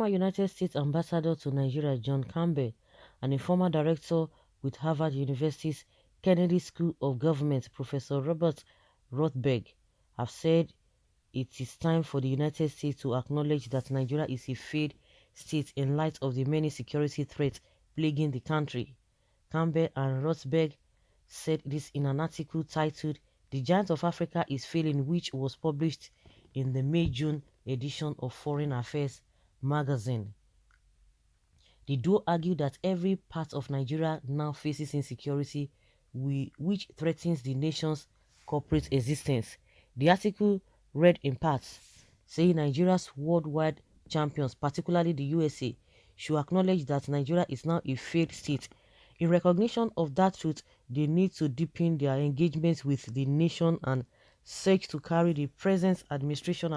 United States ambassador to Nigeria John Campbell and a former director with Harvard University's Kennedy School of Government Professor Robert Rothberg have said it is time for the United States to acknowledge that Nigeria is a failed state in light of the many security threats plaguing the country. Campbell and Rothberg said this in an article titled "The Giant of Africa is Failing," which was published in the May-June edition of Foreign Affairs magazine. The duo argued that every part of Nigeria now faces insecurity which threatens the nation's corporate existence. The article read in parts, saying Nigeria's worldwide champions, particularly the USA, should acknowledge that Nigeria is now a failed state. In recognition of that truth, they need to deepen their engagement with the nation and seek to carry the present administration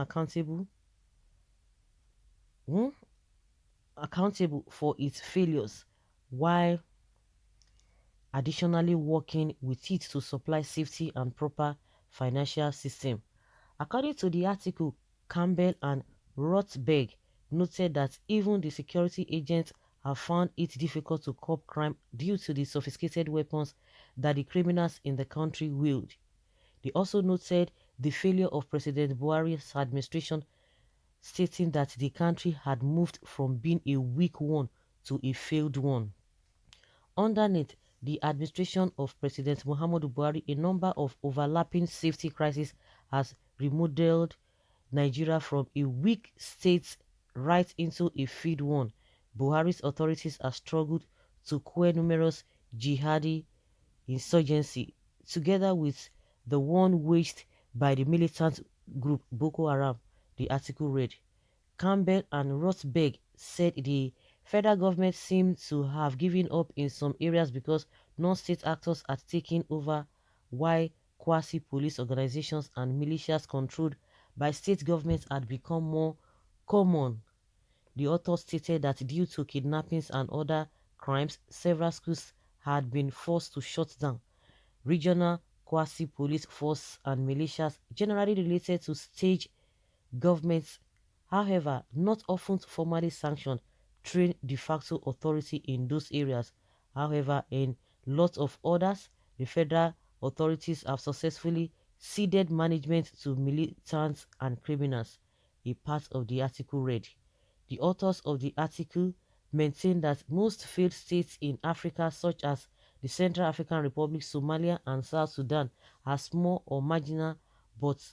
hmm, accountable for its failures, while additionally working with it to supply safety and proper financial system. According to the article, Campbell and Rothberg noted that even the security agents have found it difficult to curb crime due to the sophisticated weapons that the criminals in the country wield. They also noted the failure of President Buhari's administration, stating that the country had moved from being a weak one to a failed one. Underneath the administration of President Muhammadu Buhari, a number of overlapping safety crises has remodeled Nigeria from a weak state right into a failed one. Buhari's authorities have struggled to quell numerous jihadi insurgency, together with the one waged by the militant group Boko Haram, the article read. Campbell and Rothberg said the federal government seemed to have given up in some areas because non-state actors had taken over, while quasi-police organizations and militias controlled by state governments had become more common. The author stated that due to kidnappings and other crimes, several schools had been forced to shut down. Regional quasi-police force and militias generally related to state governments, however, not often formally sanctioned, train de facto authority in those areas. However, in lots of others, the federal authorities have successfully ceded management to militants and criminals. A part of the article read. The authors of the article maintain that most failed states in Africa, such as the Central African Republic, Somalia, and South Sudan, are small or marginal, but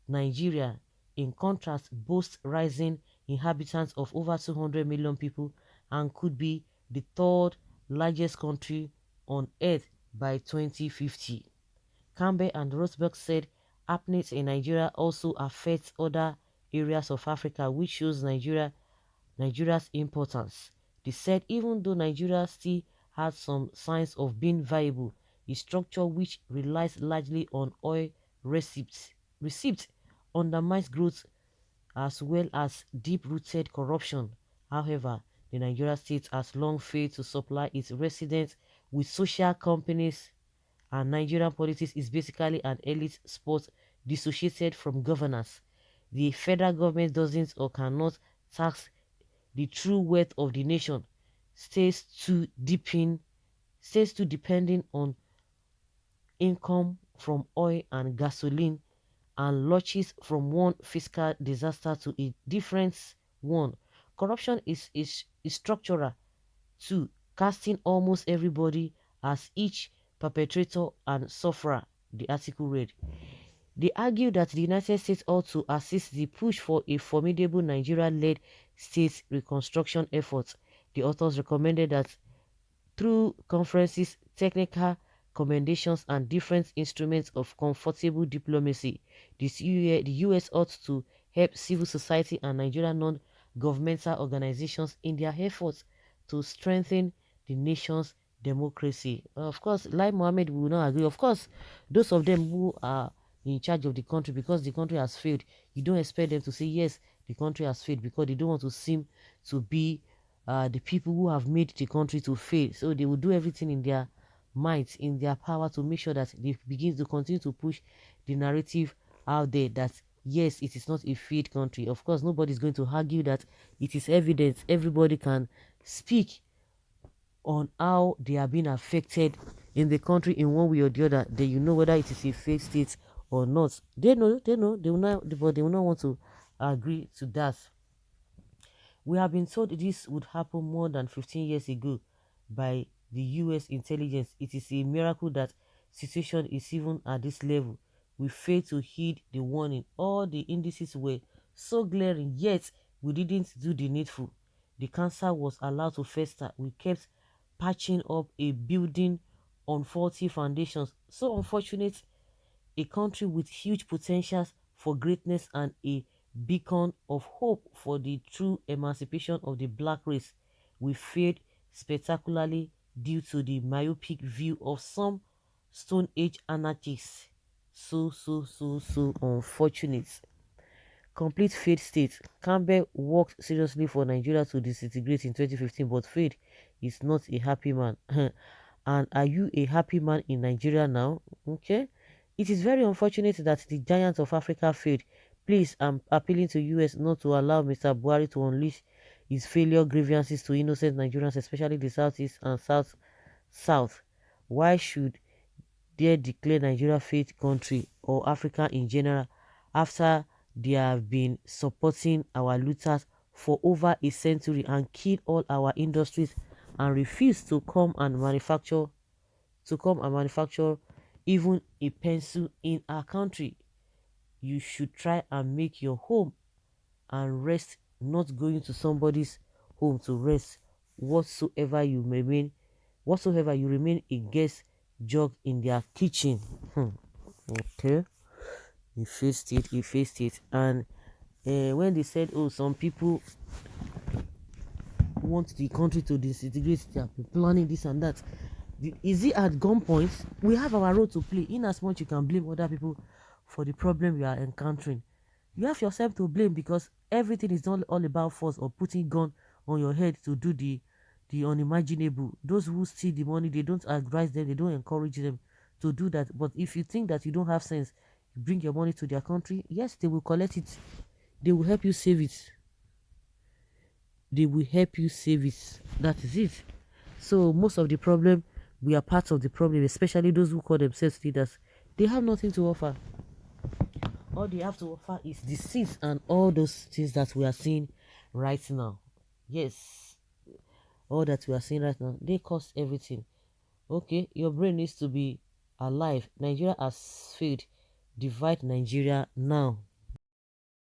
Nigeria, in contrast, boasts rising inhabitants of over 200 million people and could be the third largest country on earth by 2050. Campbell and Rosberg said happenings in Nigeria also affect other areas of Africa, which shows Nigeria's importance. They said even though Nigeria still has some signs of being viable, a structure which relies largely on oil receipts undermines growth as well as deep-rooted corruption. However, the Nigeria state has long failed to supply its residents with social companies, and Nigerian politics is basically an elite sport dissociated from governance. The federal government doesn't or cannot tax the true wealth of the nation, stays too deep in stays too depending on income from oil and gasoline, and lurches from one fiscal disaster to a different one. Corruption is structural too, casting almost everybody as each perpetrator and sufferer, the article read. They argue that the United States ought to assist the push for a formidable Nigeria-led state reconstruction effort. The authors recommended that through conferences, technical commendations, and different instruments of comfortable diplomacy, the US ought to help civil society and Nigerian non-governmental organizations in their efforts to strengthen the nation's democracy. Of course, Lai Mohammed will not agree. Of course, those of them who are in charge of the country, because the country has failed, you don't expect them to say yes, the country has failed, because they don't want to seem to be the people who have made the country to fail. So they will do everything in their might, in their power, to make sure that they begin to continue to push the narrative out there that Yes, it is not a failed country. Of course, nobody is going to argue that. It is evident. Everybody can speak on how they are being affected in the country in one way or the other. Then you know whether it is a failed state or not. They know, they will not, but they will not want to agree to that. We have been told this would happen more than 15 years ago by the US intelligence. It is a miracle that situation is even at this level. We failed to heed the warning. All the indices were so glaring, yet we didn't do the needful. The cancer was allowed to fester. We kept patching up a building on faulty foundations. So unfortunate, a country with huge potentials for greatness and a beacon of hope for the true emancipation of the black race, we failed spectacularly due to the myopic view of some Stone Age anarchists. So unfortunate. Complete failed state. Campbell worked seriously for Nigeria to disintegrate in 2015, but failed is not a happy man. And are you a happy man in Nigeria now? Okay. It is very unfortunate that the giants of Africa failed. Please, I'm appealing to US not to allow Mr. Buhari to unleash his failure grievances to innocent Nigerians, especially the Southeast and South. Why should they declare Nigeria failed country or Africa in general after they have been supporting our looters for over a century and kill all our industries and refuse to come and manufacture even a pencil in our country? You should try and make your home and rest, not going to somebody's home to rest. Whatsoever you remain a guest jug in their kitchen. Okay, he faced it. And when they said, oh, some people want the country to disintegrate, they have been planning this and that. Is it at gunpoint? We have our role to play. In as much you can blame other people for the problem you are encountering, you have yourself to blame, because everything is not all about force or putting gun on your head to do the unimaginable. Those who steal the money, they don't advise them, they don't encourage them to do that. But if you think that you don't have sense, you bring your money to their country, yes, they will collect it. They will help you save it. That is it. So most of the problem, we are part of the problem, especially those who call themselves leaders. They have nothing to offer. All they have to offer is deceit and all those things that we are seeing right now. Yes, all that we are seeing right now, they cost everything. Okay, your brain needs to be alive. Nigeria has failed. Divide Nigeria now.